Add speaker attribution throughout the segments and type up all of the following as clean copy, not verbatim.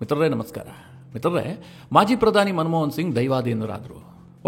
Speaker 1: ಮಿತ್ರರೇ ನಮಸ್ಕಾರ. ಮಿತ್ರರೇ, ಮಾಜಿ ಪ್ರಧಾನಿ ಮನಮೋಹನ್ ಸಿಂಗ್ ದೈವಾಧೀನರಾದರು.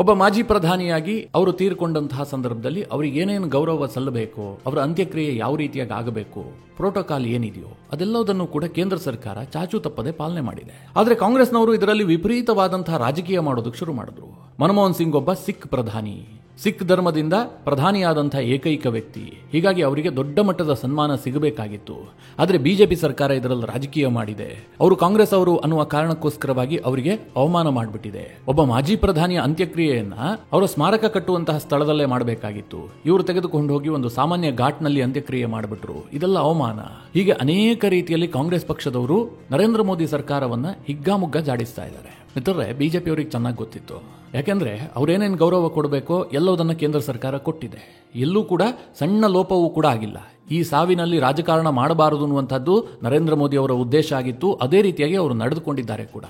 Speaker 1: ಒಬ್ಬ ಮಾಜಿ ಪ್ರಧಾನಿಯಾಗಿ ಅವರು ತೀರ್ಕೊಂಡಂತಹ ಸಂದರ್ಭದಲ್ಲಿ ಅವರಿಗೆ ಏನೇನು ಗೌರವ ಸಲ್ಲಬೇಕು, ಅವರ ಅಂತ್ಯಕ್ರಿಯೆ ಯಾವ ರೀತಿಯಾಗಿ ಆಗಬೇಕು, ಪ್ರೋಟೋಕಾಲ್ ಏನಿದೆಯೋ ಅದೆಲ್ಲದನ್ನು ಕೂಡ ಕೇಂದ್ರ ಸರ್ಕಾರ ಚಾಚು ತಪ್ಪದೆ ಪಾಲನೆ ಮಾಡಿದೆ. ಆದರೆ ಕಾಂಗ್ರೆಸ್ನವರು ಇದರಲ್ಲಿ ವಿಪರೀತವಾದಂತಹ ರಾಜಕೀಯ ಮಾಡೋದಕ್ಕೆ ಶುರು ಮಾಡಿದ್ರು. ಮನಮೋಹನ್ ಸಿಂಗ್ ಒಬ್ಬ ಸಿಖ್ ಪ್ರಧಾನಿ, ಸಿಖ್ ಧರ್ಮದಿಂದ ಪ್ರಧಾನಿಯಾದಂತಹ ಏಕೈಕ ವ್ಯಕ್ತಿ. ಹೀಗಾಗಿ ಅವರಿಗೆ ದೊಡ್ಡ ಮಟ್ಟದ ಸನ್ಮಾನ ಸಿಗಬೇಕಾಗಿತ್ತು. ಆದರೆ ಬಿಜೆಪಿ ಸರ್ಕಾರ ಇದರಲ್ಲಿ ರಾಜಕೀಯ ಮಾಡಿದೆ. ಅವರು ಕಾಂಗ್ರೆಸ್ ಅವರು ಅನ್ನುವ ಕಾರಣಕ್ಕೋಸ್ಕರವಾಗಿ ಅವರಿಗೆ ಅವಮಾನ ಮಾಡಿಬಿಟ್ಟಿದೆ. ಒಬ್ಬ ಮಾಜಿ ಪ್ರಧಾನಿಯ ಅಂತ್ಯಕ್ರಿಯೆಯನ್ನ ಅವರ ಸ್ಮಾರಕ ಕಟ್ಟುವಂತಹ ಸ್ಥಳದಲ್ಲೇ ಮಾಡಬೇಕಾಗಿತ್ತು. ಇವರು ತೆಗೆದುಕೊಂಡು ಹೋಗಿ ಒಂದು ಸಾಮಾನ್ಯ ಘಾಟ್ನಲ್ಲಿ ಅಂತ್ಯಕ್ರಿಯೆ ಮಾಡಿಬಿಟ್ರು. ಇದೆಲ್ಲ ಅವಮಾನ. ಹೀಗೆ ಅನೇಕ ರೀತಿಯಲ್ಲಿ ಕಾಂಗ್ರೆಸ್ ಪಕ್ಷದವರು ನರೇಂದ್ರ ಮೋದಿ ಸರ್ಕಾರವನ್ನ ಹಿಗ್ಗಾಮುಗ್ಗ ಜಾಡಿಸ್ತಾ ಇದ್ದಾರೆ. ಮಿತ್ರರೇ, ಬಿಜೆಪಿ ಅವರಿಗೆ ಚೆನ್ನಾಗಿ ಗೊತ್ತಿತ್ತು. ಯಾಕೆಂದ್ರೆ ಅವ್ರೇನೇನು ಗೌರವ ಕೊಡಬೇಕೋ ಎಲ್ಲದನ್ನ ಕೇಂದ್ರ ಸರ್ಕಾರ ಕೊಟ್ಟಿದೆ. ಎಲ್ಲೂ ಕೂಡ ಸಣ್ಣ ಲೋಪವೂ ಕೂಡ ಆಗಿಲ್ಲ. ಈ ಸಾವಿನಲ್ಲಿ ರಾಜಕಾರಣ ಮಾಡಬಾರದು ಅನ್ನುವಂಥದ್ದು ನರೇಂದ್ರ ಮೋದಿ ಅವರ ಉದ್ದೇಶ ಆಗಿತ್ತು. ಅದೇ ರೀತಿಯಾಗಿ ಅವರು ನಡೆದುಕೊಂಡಿದ್ದಾರೆ ಕೂಡ.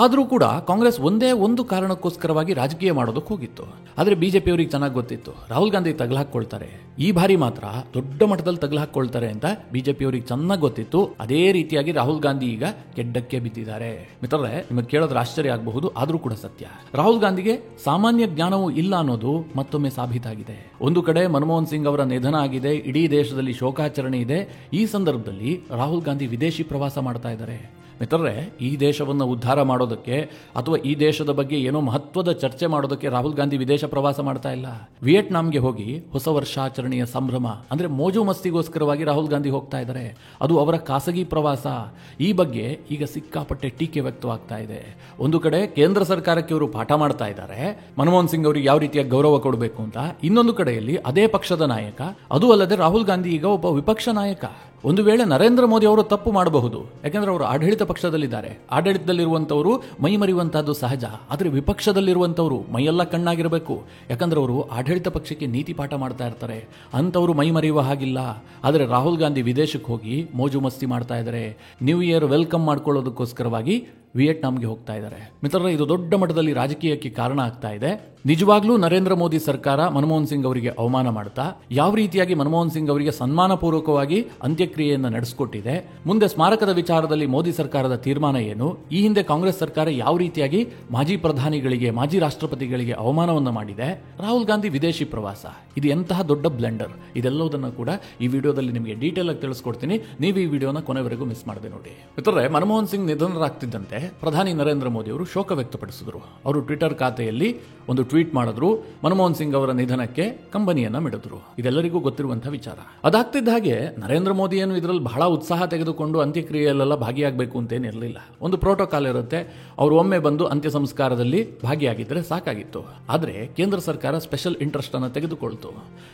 Speaker 1: ಆದರೂ ಕೂಡ ಕಾಂಗ್ರೆಸ್ ಒಂದೇ ಒಂದು ಕಾರಣಕ್ಕೋಸ್ಕರವಾಗಿ ರಾಜಕೀಯ ಮಾಡೋದಕ್ಕೆ ಹೋಗಿತ್ತು. ಆದರೆ ಬಿಜೆಪಿ ಅವರಿಗೆ ಚೆನ್ನಾಗಿ ಗೊತ್ತಿತ್ತು, ರಾಹುಲ್ ಗಾಂಧಿ ತಗಲಾಕೊಳ್ತಾರೆ, ಈ ಬಾರಿ ಮಾತ್ರ ದೊಡ್ಡ ಮಟ್ಟದಲ್ಲಿ ತಗಲಾಕೊಳ್ತಾರೆ ಅಂತ ಬಿಜೆಪಿ ಅವರಿಗೆ ಚೆನ್ನಾಗಿ ಗೊತ್ತಿತ್ತು. ಅದೇ ರೀತಿಯಾಗಿ ರಾಹುಲ್ ಗಾಂಧಿ ಈಗ ಕೆಡ್ಡಕ್ಕೆ ಬಿದ್ದಿದ್ದಾರೆ. ಮಿತ್ರರೇ, ನಿಮಗೆ ಕೇಳೋದ್ರ ಆಶ್ಚರ್ಯ ಆಗಬಹುದು, ಆದರೂ ಕೂಡ ಸತ್ಯ. ರಾಹುಲ್ ಗಾಂಧಿಗೆ ಸಾಮಾನ್ಯ ಜ್ಞಾನವೂ ಇಲ್ಲ ಅನ್ನೋದು ಮತ್ತೊಮ್ಮೆ ಸಾಬೀತಾಗಿದೆ. ಒಂದು ಕಡೆ ಮನಮೋಹನ್ ಸಿಂಗ್ ಅವರ ನಿಧನ ಆಗಿದೆ, ಇಡೀ ದೇಶದಲ್ಲಿ ಶೋಕಾಚರಣೆ ಇದೆ. ಈ ಸಂದರ್ಭದಲ್ಲಿ ರಾಹುಲ್ ಗಾಂಧಿ ವಿದೇಶಿ ಪ್ರವಾಸ ಮಾಡ್ತಾ ಇದ್ದಾರೆ. ಮಿತ್ರರೇ, ಈ ದೇಶವನ್ನು ಉದ್ಧಾರ ಮಾಡೋದಕ್ಕೆ ಅಥವಾ ಈ ದೇಶದ ಬಗ್ಗೆ ಏನೋ ಮಹತ್ವದ ಚರ್ಚೆ ಮಾಡೋದಕ್ಕೆ ರಾಹುಲ್ ಗಾಂಧಿ ವಿದೇಶ ಪ್ರವಾಸ ಮಾಡ್ತಾ ಇಲ್ಲ. ವಿಯೆಟ್ನಾಂಗೆ ಹೋಗಿ ಹೊಸ ವರ್ಷಾಚರಣೆಯ ಸಂಭ್ರಮ ಅಂದ್ರೆ ಮೋಜು ಮಸ್ತಿಗೋಸ್ಕರವಾಗಿ ರಾಹುಲ್ ಗಾಂಧಿ ಹೋಗ್ತಾ ಇದ್ದಾರೆ. ಅದು ಅವರ ಖಾಸಗಿ ಪ್ರವಾಸ. ಈ ಬಗ್ಗೆ ಈಗ ಸಿಕ್ಕಾಪಟ್ಟೆ ಟೀಕೆ ವ್ಯಕ್ತವಾಗ್ತಾ ಇದೆ. ಒಂದು ಕಡೆ ಕೇಂದ್ರ ಸರ್ಕಾರಕ್ಕೆ ಇವರು ಪಾಠ ಮಾಡ್ತಾ ಇದ್ದಾರೆ, ಮನಮೋಹನ್ ಸಿಂಗ್ ಅವರಿಗೆ ಯಾವ ರೀತಿಯ ಗೌರವ ಕೊಡಬೇಕು ಅಂತ. ಇನ್ನೊಂದು ಕಡೆಯಲ್ಲಿ ಅದೇ ಪಕ್ಷದ ನಾಯಕ, ಅದು ಅಲ್ಲದೆ ರಾಹುಲ್ ಗಾಂಧಿ ಈಗ ಒಬ್ಬ ವಿಪಕ್ಷ ನಾಯಕ. ಒಂದು ವೇಳೆ ನರೇಂದ್ರ ಮೋದಿ ಅವರು ತಪ್ಪು ಮಾಡಬಹುದು, ಯಾಕೆಂದ್ರೆ ಅವರು ಆಡಳಿತ ಪಕ್ಷದಲ್ಲಿದ್ದಾರೆ. ಆಡಳಿತದಲ್ಲಿರುವಂತವರು ಮೈ ಮರೆಯುವಂತಹದ್ದು ಸಹಜ. ಆದರೆ ವಿಪಕ್ಷದಲ್ಲಿರುವಂತವರು ಮೈಯೆಲ್ಲ ಕಣ್ಣಾಗಿರಬೇಕು. ಯಾಕಂದ್ರೆ ಅವರು ಆಡಳಿತ ಪಕ್ಷಕ್ಕೆ ನೀತಿ ಪಾಠ ಮಾಡ್ತಾ ಇರ್ತಾರೆ. ಅಂತವರು ಮೈ ಮರೆಯುವ ಹಾಗಿಲ್ಲ. ಆದರೆ ರಾಹುಲ್ ಗಾಂಧಿ ವಿದೇಶಕ್ಕೆ ಹೋಗಿ ಮೋಜು ಮಸ್ತಿ ಮಾಡ್ತಾ ಇದ್ದಾರೆ. ನ್ಯೂ ಇಯರ್ ವೆಲ್ಕಮ್ ಮಾಡ್ಕೊಳ್ಳೋದಕ್ಕೋಸ್ಕರವಾಗಿ ವಿಯೆಟ್ನಾಂಗೆ ಹೋಗ್ತಾ ಇದ್ದಾರೆ. ಮಿತ್ರರೇ, ಇದು ದೊಡ್ಡ ಮಟ್ಟದಲ್ಲಿ ರಾಜಕೀಯಕ್ಕೆ ಕಾರಣ ಆಗ್ತಾ ಇದೆ. ನಿಜವಾಗ್ಲೂ ನರೇಂದ್ರ ಮೋದಿ ಸರ್ಕಾರ ಮನಮೋಹನ್ ಸಿಂಗ್ ಅವರಿಗೆ ಅವಮಾನ ಮಾಡ್ತಾ ಯಾವ ರೀತಿಯಾಗಿ ಮನಮೋಹನ್ ಸಿಂಗ್ ಅವರಿಗೆ ಸನ್ಮಾನ ಪೂರ್ವಕವಾಗಿ ಅಂತ್ಯಕ್ರಿಯೆಯನ್ನು ನಡೆಸಿಕೊಟ್ಟಿದೆ, ಮುಂದೆ ಸ್ಮಾರಕದ ವಿಚಾರದಲ್ಲಿ ಮೋದಿ ಸರ್ಕಾರದ ತೀರ್ಮಾನ ಏನು, ಈ ಹಿಂದೆ ಕಾಂಗ್ರೆಸ್ ಸರ್ಕಾರ ಯಾವ ರೀತಿಯಾಗಿ ಮಾಜಿ ಪ್ರಧಾನಿಗಳಿಗೆ, ಮಾಜಿ ರಾಷ್ಟ್ರಪತಿಗಳಿಗೆ ಅವಮಾನವನ್ನು ಮಾಡಿದೆ, ರಾಹುಲ್ ಗಾಂಧಿ ವಿದೇಶಿ ಪ್ರವಾಸ, ಇದು ಎಂತಹ ದೊಡ್ಡ ಬ್ಲೆಂಡರ್, ಇದೆಲ್ಲದನ್ನು ಕೂಡ ಈ ವಿಡಿಯೋದಲ್ಲಿ ನಿಮಗೆ ಡೀಟೇಲ್ ಆಗಿ ತಿಳಿಸ್ಕೊಡ್ತೀನಿ. ನೀವು ಈ ವಿಡಿಯೋನ ಕೊನೆವರೆಗೂ ಮಿಸ್ ಮಾಡದೆ ನೋಡಿ. ಮಿತ್ರರೇ, ಮನಮೋಹನ್ ಸಿಂಗ್ ನಿಧನರಾಗ್ತಿದ್ದಂತೆ ಪ್ರಧಾನಿ ನರೇಂದ್ರ ಮೋದಿ ಅವರು ಶೋಕ ವ್ಯಕ್ತಪಡಿಸಿದರು. ಅವರು ಟ್ವಿಟರ್ ಖಾತೆಯಲ್ಲಿ ಒಂದು ಟ್ವೀಟ್ ಮಾಡಿದ್ರು, ಮನಮೋಹನ್ ಸಿಂಗ್ ಅವರ ನಿಧನಕ್ಕೆ ಕಂಬನಿಯನ್ನ ಮಿಡಿದ್ರು. ಇದೆಲ್ಲರಿಗೂ ಗೊತ್ತಿರುವಂತಹ ವಿಚಾರ. ಅದಾಗ್ತಿದ್ದ ಹಾಗೆ ನರೇಂದ್ರ ಮೋದಿ ಏನು ಇದರಲ್ಲಿ ಬಹಳ ಉತ್ಸಾಹ ತೆಗೆದುಕೊಂಡು ಅಂತ್ಯಕ್ರಿಯೆಯಲ್ಲೆಲ್ಲ ಭಾಗಿಯಾಗಬೇಕು ಅಂತೇನಿರಲಿಲ್ಲ. ಒಂದು ಪ್ರೋಟೋಕಾಲ್ ಇರುತ್ತೆ. ಅವರು ಒಮ್ಮೆ ಬಂದು ಅಂತ್ಯ ಸಂಸ್ಕಾರದಲ್ಲಿ ಭಾಗಿಯಾಗಿದ್ದರೆ ಸಾಕಾಗಿತ್ತು. ಆದರೆ ಕೇಂದ್ರ ಸರ್ಕಾರ ಸ್ಪೆಷಲ್ ಇಂಟ್ರೆಸ್ಟ್ ಅನ್ನು ತೆಗೆದುಕೊಳ್ತು.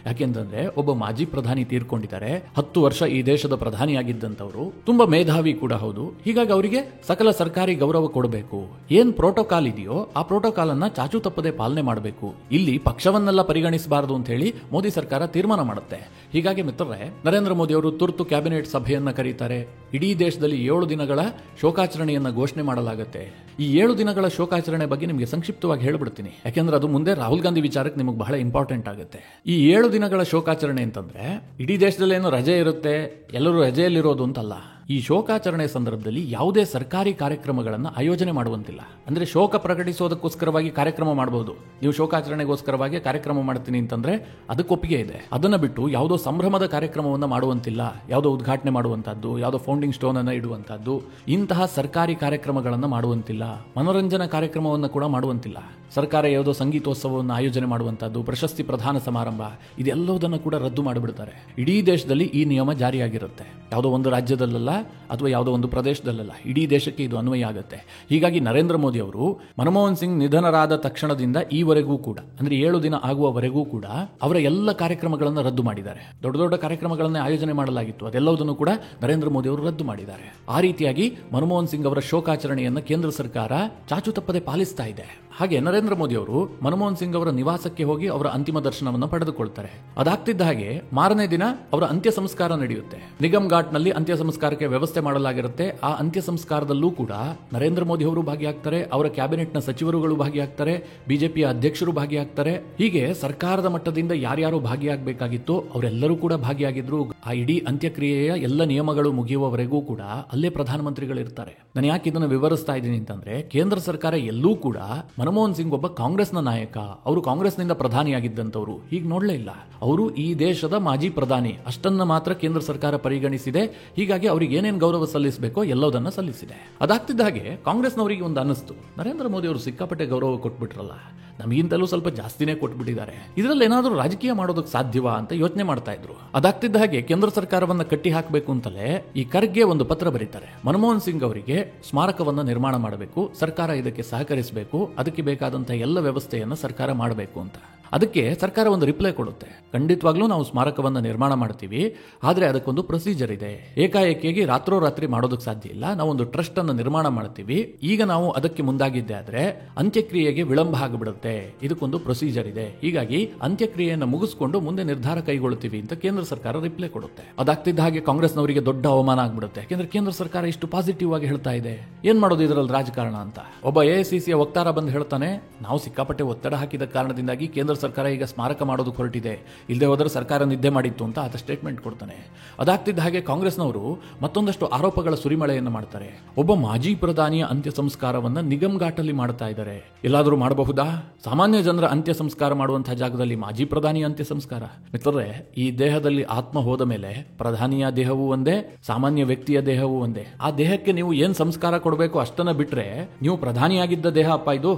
Speaker 1: ಯಾಕೆಂತಂದ್ರೆ ಒಬ್ಬ ಮಾಜಿ ಪ್ರಧಾನಿ ತೀರ್ಕೊಂಡಿದ್ದಾರೆ. 10 ವರ್ಷ ಈ ದೇಶದ ಪ್ರಧಾನಿಯಾಗಿದ್ದಂಥವರು, ತುಂಬಾ ಮೇಧಾವಿ ಕೂಡ ಹೌದು. ಹೀಗಾಗಿ ಅವರಿಗೆ ಸಕಲ ಸರ್ಕಾರಿ ಗೌರವ ಕೊಡಬೇಕು. ಏನ್ ಪ್ರೋಟೋಕಾಲ್ ಇದೆಯೋ ಆ ಪ್ರೋಟೋಕಾಲ್ ಅನ್ನ ಚಾಚು ತಪ್ಪದೆ ಪಾಲನೆ ಮಾಡಬೇಕು. ಇಲ್ಲಿ ಪಕ್ಷವನ್ನೆಲ್ಲ ಪರಿಗಣಿಸಬಾರದು ಅಂತ ಹೇಳಿ ಮೋದಿ ಸರ್ಕಾರ ತೀರ್ಮಾನ ಮಾಡುತ್ತೆ. ಹೀಗಾಗಿ ಮಿತ್ರರೇ, ನರೇಂದ್ರ ಮೋದಿ ಅವರು ತುರ್ತು ಕ್ಯಾಬಿನೆಟ್ ಸಭೆಯನ್ನ ಕರೀತಾರೆ. ಇಡೀ ದೇಶದಲ್ಲಿ 7 ದಿನಗಳ ಶೋಕಾಚರಣೆಯನ್ನ ಘೋಷಣೆ ಮಾಡಲಾಗುತ್ತೆ. ಈ 7 ದಿನಗಳ ಶೋಕಾಚರಣೆ ಬಗ್ಗೆ ನಿಮಗೆ ಸಂಕ್ಷಿಪ್ತವಾಗಿ ಹೇಳ್ಬಿಡ್ತೀನಿ, ಯಾಕೆಂದ್ರೆ ಅದು ಮುಂದೆ ರಾಹುಲ್ ಗಾಂಧಿ ವಿಚಾರಕ್ಕೆ ನಿಮಗೆ ಬಹಳ ಇಂಪಾರ್ಟೆಂಟ್ ಆಗುತ್ತೆ. ಈ 7 ದಿನಗಳ ಶೋಕಾಚರಣೆ ಅಂತಂದ್ರೆ ಇಡೀ ದೇಶದಲ್ಲಿ ಏನು ರಜೆ ಇರುತ್ತೆ, ಎಲ್ಲರೂ ರಜೆಯಲ್ಲಿರೋದು ಅಂತಲ್ಲ. ಈ ಶೋಕಾಚರಣೆ ಸಂದರ್ಭದಲ್ಲಿ ಯಾವುದೇ ಸರ್ಕಾರಿ ಕಾರ್ಯಕ್ರಮಗಳನ್ನು ಆಯೋಜನೆ ಮಾಡುವಂತಿಲ್ಲ. ಅಂದ್ರೆ ಶೋಕ ಪ್ರಕಟಿಸೋದಕ್ಕೋಸ್ಕರವಾಗಿ ಕಾರ್ಯಕ್ರಮ ಮಾಡಬಹುದು. ನೀವು ಶೋಕಾಚರಣೆಗೋಸ್ಕರವಾಗಿ ಕಾರ್ಯಕ್ರಮ ಮಾಡ್ತೀನಿ ಅಂತಂದ್ರೆ ಅದಕ್ಕೆ ಒಪ್ಪಿಗೆ ಇದೆ. ಅದನ್ನ ಬಿಟ್ಟು ಯಾವುದೋ ಸಂಭ್ರಮದ ಕಾರ್ಯಕ್ರಮವನ್ನು ಮಾಡುವಂತಿಲ್ಲ. ಯಾವುದೋ ಉದ್ಘಾಟನೆ ಮಾಡುವಂತಹದ್ದು, ಯಾವುದೋ ಫೌಂಡಿಂಗ್ ಸ್ಟೋನ್ ಅನ್ನ ಇಡುವಂತಹದ್ದು, ಇಂತಹ ಸರ್ಕಾರಿ ಕಾರ್ಯಕ್ರಮಗಳನ್ನು ಮಾಡುವಂತಿಲ್ಲ. ಮನೋರಂಜನಾ ಕಾರ್ಯಕ್ರಮವನ್ನು ಕೂಡ ಮಾಡುವಂತಿಲ್ಲ. ಸರ್ಕಾರ ಯಾವುದೋ ಸಂಗೀತೋತ್ಸವವನ್ನು ಆಯೋಜನೆ ಮಾಡುವಂತಹದ್ದು, ಪ್ರಶಸ್ತಿ ಪ್ರದಾನ ಸಮಾರಂಭ, ಇದೆಲ್ಲದನ್ನು ಕೂಡ ರದ್ದು ಮಾಡಿಬಿಡ್ತಾರೆ. ಇಡೀ ದೇಶದಲ್ಲಿ ಈ ನಿಯಮ ಜಾರಿಯಾಗಿರುತ್ತೆ. ಯಾವುದೋ ಒಂದು ರಾಜ್ಯದಲ್ಲ ಅಥವಾ ಯಾವುದೋ ಒಂದು ಪ್ರದೇಶದಲ್ಲ, ಇಡೀ ದೇಶಕ್ಕೆ ಇದು ಅನ್ವಯ ಆಗುತ್ತೆ. ಹೀಗಾಗಿ ನರೇಂದ್ರ ಮೋದಿ ಅವರು ಮನಮೋಹನ್ ಸಿಂಗ್ ನಿಧನರಾದ ತಕ್ಷಣದಿಂದ ಈವರೆಗೂ ಕೂಡ, ಅಂದ್ರೆ 7 ದಿನ ಆಗುವವರೆಗೂ ಕೂಡ ಅವರ ಎಲ್ಲ ಕಾರ್ಯಕ್ರಮಗಳನ್ನು ರದ್ದು ಮಾಡಿದ್ದಾರೆ. ದೊಡ್ಡ ದೊಡ್ಡ ಕಾರ್ಯಕ್ರಮಗಳನ್ನೇ ಆಯೋಜನೆ ಮಾಡಲಾಗಿತ್ತು, ಅದೆಲ್ಲದನ್ನು ಕೂಡ ನರೇಂದ್ರ ಮೋದಿ ಅವರು ರದ್ದು ಮಾಡಿದ್ದಾರೆ. ಆ ರೀತಿಯಾಗಿ ಮನಮೋಹನ್ ಸಿಂಗ್ ಅವರ ಶೋಕಾಚರಣೆಯನ್ನು ಕೇಂದ್ರ ಸರ್ಕಾರ ಚಾಚು ತಪ್ಪದೆ ಪಾಲಿಸ್ತಾ ಇದೆ. ಹಾಗೆ ನರೇಂದ್ರ ಮೋದಿ ಅವರು ಮನಮೋಹನ್ ಸಿಂಗ್ ಅವರ ನಿವಾಸಕ್ಕೆ ಹೋಗಿ ಅವರ ಅಂತಿಮ ದರ್ಶನವನ್ನು ಪಡೆದುಕೊಳ್ತಾರೆ. ಅದಾಗ್ತಿದ್ದ ಹಾಗೆ ಮಾರನೇ ದಿನ ಅವರ ಅಂತ್ಯ ಸಂಸ್ಕಾರ ನಡೆಯುತ್ತೆ. ನಿಗಮ್ ಘಾಟ್ನಲ್ಲಿ ಅಂತ್ಯ ಸಂಸ್ಕಾರಕ್ಕೆ ವ್ಯವಸ್ಥೆ ಮಾಡಲಾಗಿರುತ್ತೆ. ಆ ಅಂತ್ಯ ಸಂಸ್ಕಾರದಲ್ಲೂ ಕೂಡ ನರೇಂದ್ರ ಮೋದಿ ಅವರು ಭಾಗಿಯಾಗ್ತಾರೆ, ಅವರ ಕ್ಯಾಬಿನೆಟ್ನ ಸಚಿವರುಗಳು ಭಾಗಿಯಾಗ್ತಾರೆ, ಬಿಜೆಪಿಯ ಅಧ್ಯಕ್ಷರು ಭಾಗಿಯಾಗ್ತಾರೆ. ಹೀಗೆ ಸರ್ಕಾರದ ಮಟ್ಟದಿಂದ ಯಾರ್ಯಾರು ಭಾಗಿಯಾಗಬೇಕಾಗಿತ್ತು ಅವರೆಲ್ಲರೂ ಕೂಡ ಭಾಗಿಯಾಗಿದ್ರು. ಆ ಇಡೀ ಅಂತ್ಯಕ್ರಿಯೆಯ ಎಲ್ಲ ನಿಯಮಗಳು ಮುಗಿಯುವವರೆಗೂ ಕೂಡ ಅಲ್ಲೇ ಪ್ರಧಾನಮಂತ್ರಿಗಳು ಇರ್ತಾರೆ. ನಾನು ಯಾಕೆ ಇದನ್ನು ವಿವರಿಸ್ತಾ ಇದ್ದೀನಿ ಅಂತಂದ್ರೆ, ಕೇಂದ್ರ ಸರ್ಕಾರ ಎಲ್ಲೂ ಕೂಡ ಮನಮೋಹನ್ ಸಿಂಗ್ ಒಬ್ಬ ಕಾಂಗ್ರೆಸ್ನ ನಾಯಕ, ಅವರು ಕಾಂಗ್ರೆಸ್ನಿಂದ ಪ್ರಧಾನಿಯಾಗಿದ್ದಂಥವ್ರು ಹೀಗೆ ನೋಡಲೇ ಇಲ್ಲ. ಅವರು ಈ ದೇಶದ ಮಾಜಿ ಪ್ರಧಾನಿ, ಅಷ್ಟನ್ನ ಮಾತ್ರ ಕೇಂದ್ರ ಸರ್ಕಾರ ಪರಿಗಣಿಸಿದೆ. ಹೀಗಾಗಿ ಅವರಿಗೆ ಏನೇನು ಗೌರವ ಸಲ್ಲಿಸಬೇಕೋ ಎಲ್ಲದನ್ನ ಸಲ್ಲಿಸಿದೆ. ಅದಾಗ್ತಿದ್ದ ಹಾಗೆ ಕಾಂಗ್ರೆಸ್ನವರಿಗೆ ಒಂದು ಅನಿಸ್ತು, ನರೇಂದ್ರ ಮೋದಿ ಅವರು ಸಿಕ್ಕಾಪಟ್ಟೆ ಗೌರವ ಕೊಟ್ಬಿಟ್ರಲ್ಲ, ನಮಗಿಂತಲೂ ಸ್ವಲ್ಪ ಜಾಸ್ತಿನೇ ಕೊಟ್ಬಿಟ್ಟಿದ್ದಾರೆ, ಇದರಲ್ಲಿ ಏನಾದರೂ ರಾಜಕೀಯ ಮಾಡೋದಕ್ಕೆ ಸಾಧ್ಯವಾ ಅಂತ ಯೋಚನೆ ಮಾಡ್ತಾ ಇದ್ರು. ಅದಾಗ್ತಿದ್ದ ಹಾಗೆ ಕೇಂದ್ರ ಸರ್ಕಾರವನ್ನ ಕಟ್ಟಿ ಹಾಕಬೇಕು ಅಂತಲೇ ಈ ಖರ್ಗೆ ಒಂದು ಪತ್ರ ಬರೀತಾರೆ. ಮನಮೋಹನ್ ಸಿಂಗ್ ಅವರಿಗೆ ಸ್ಮಾರಕವನ್ನ ನಿರ್ಮಾಣ ಮಾಡಬೇಕು, ಸರ್ಕಾರ ಇದಕ್ಕೆ ಸಹಕರಿಸಬೇಕು, ಅದಕ್ಕೆ ಬೇಕಾದಂತಹ ಎಲ್ಲ ವ್ಯವಸ್ಥೆಯನ್ನ ಸರ್ಕಾರ ಮಾಡಬೇಕು ಅಂತ. ಅದಕ್ಕೆ ಸರ್ಕಾರ ಒಂದು ರಿಪ್ಲೈ ಕೊಡುತ್ತೆ, ಖಂಡಿತವಾಗ್ಲೂ ನಾವು ಸ್ಮಾರಕವನ್ನ ನಿರ್ಮಾಣ ಮಾಡ್ತೀವಿ, ಆದ್ರೆ ಅದಕ್ಕೊಂದು ಪ್ರೊಸೀಜರ್ ಇದೆ. ಏಕಾಏಕಿಯಾಗಿ ರಾತ್ರೋರಾತ್ರಿ ಮಾಡೋದಕ್ಕೆ ಸಾಧ್ಯ ಇಲ್ಲ. ನಾವು ಒಂದು ಟ್ರಸ್ಟ್ ಅನ್ನು ನಿರ್ಮಾಣ ಮಾಡ್ತೀವಿ. ಈಗ ನಾವು ಅದಕ್ಕೆ ಮುಂದಾಗಿದ್ದೆ ಆದ್ರೆ ಅಂತ್ಯಕ್ರಿಯೆಗೆ ವಿಳಂಬ ಆಗಿಬಿಡುತ್ತೆ. ಇದಕ್ಕೊಂದು ಪ್ರೊಸೀಜರ್ ಇದೆ. ಹೀಗಾಗಿ ಅಂತ್ಯಕ್ರಿಯೆಯನ್ನು ಮುಗಿಸಿಕೊಂಡು ಮುಂದೆ ನಿರ್ಧಾರ ಕೈಗೊಳ್ಳುತ್ತೀವಿ ಅಂತ ಕೇಂದ್ರ ಸರ್ಕಾರ ರಿಪ್ಲೈ ಕೊಡುತ್ತೆ. ಅದಾಗ್ತಿದ್ದ ಹಾಗೆ ಕಾಂಗ್ರೆಸ್ನವರಿಗೆ ದೊಡ್ಡ ಅವಮಾನ ಆಗ್ಬಿಡುತ್ತೆ. ಯಾಕೆಂದ್ರೆ ಕೇಂದ್ರ ಸರ್ಕಾರ ಇಷ್ಟು ಪಾಸಿಟಿವ್ ಆಗಿ ಹೇಳ್ತಾ ಇದೆ, ಏನ್ ಮಾಡೋದು ಇದರಲ್ಲಿ ರಾಜಕಾರಣ ಅಂತ. ಒಬ್ಬ ಎಐಸಿಸಿಯ ವಕ್ತಾರ ಬಂದು ಹೇಳ್ತಾನೆ, ನಾವು ಸಿಕ್ಕಾಪಟ್ಟೆ ಒತ್ತಡ ಹಾಕಿದ ಕಾರಣದಿಂದಾಗಿ ಕೇಂದ್ರ ಸರ್ಕಾರ ಈಗ ಸ್ಮಾರಕ ಮಾಡೋದಕ್ಕೆ ಹೊರಟಿದೆ, ಇಲ್ಲದೆ ಹೋದರೆ ಸರ್ಕಾರ ನಿದ್ದೆ ಮಾಡಿತ್ತು ಅಂತ ಆತ ಸ್ಟೇಟ್ಮೆಂಟ್ ಕೊಡ್ತಾನೆ. ಅದಾಗ್ತಿದ್ದ ಹಾಗೆ ಕಾಂಗ್ರೆಸ್ನವರು ಮತ್ತೊಂದಷ್ಟು ಆರೋಪಗಳ ಸುರಿಮಳೆಯನ್ನು ಮಾಡ್ತಾರೆ. ಒಬ್ಬ ಮಾಜಿ ಪ್ರಧಾನಿಯ ಅಂತ್ಯ ಸಂಸ್ಕಾರವನ್ನ ನಿಗಮ್ ಘಾಟಲ್ಲಿ ಮಾಡ್ತಾ ಇದ್ದಾರೆ, ಎಲ್ಲಾದರೂ ಮಾಡಬಹುದಾ? ಸಾಮಾನ್ಯ ಜನರ ಅಂತ್ಯ ಸಂಸ್ಕಾರ ಮಾಡುವಂತಹ ಜಾಗದಲ್ಲಿ ಮಾಜಿ ಪ್ರಧಾನಿ ಅಂತ್ಯ ಸಂಸ್ಕಾರ? ಮಿತ್ರರೇ, ಈ ದೇಹದಲ್ಲಿ ಆತ್ಮ ಹೋದ ಮೇಲೆ ಪ್ರಧಾನಿಯ ದೇಹವೂ ಒಂದೇ, ಸಾಮಾನ್ಯ ವ್ಯಕ್ತಿಯ ದೇಹವೂ ಒಂದೇ. ಆ ದೇಹಕ್ಕೆ ನೀವು ಏನ್ ಸಂಸ್ಕಾರ ಕೊಡಬೇಕು ಅಷ್ಟನ್ನ ಬಿಟ್ರೆ ನೀವು ಪ್ರಧಾನಿಯಾಗಿದ್ದ ದೇಹ ಅಪ್ಪ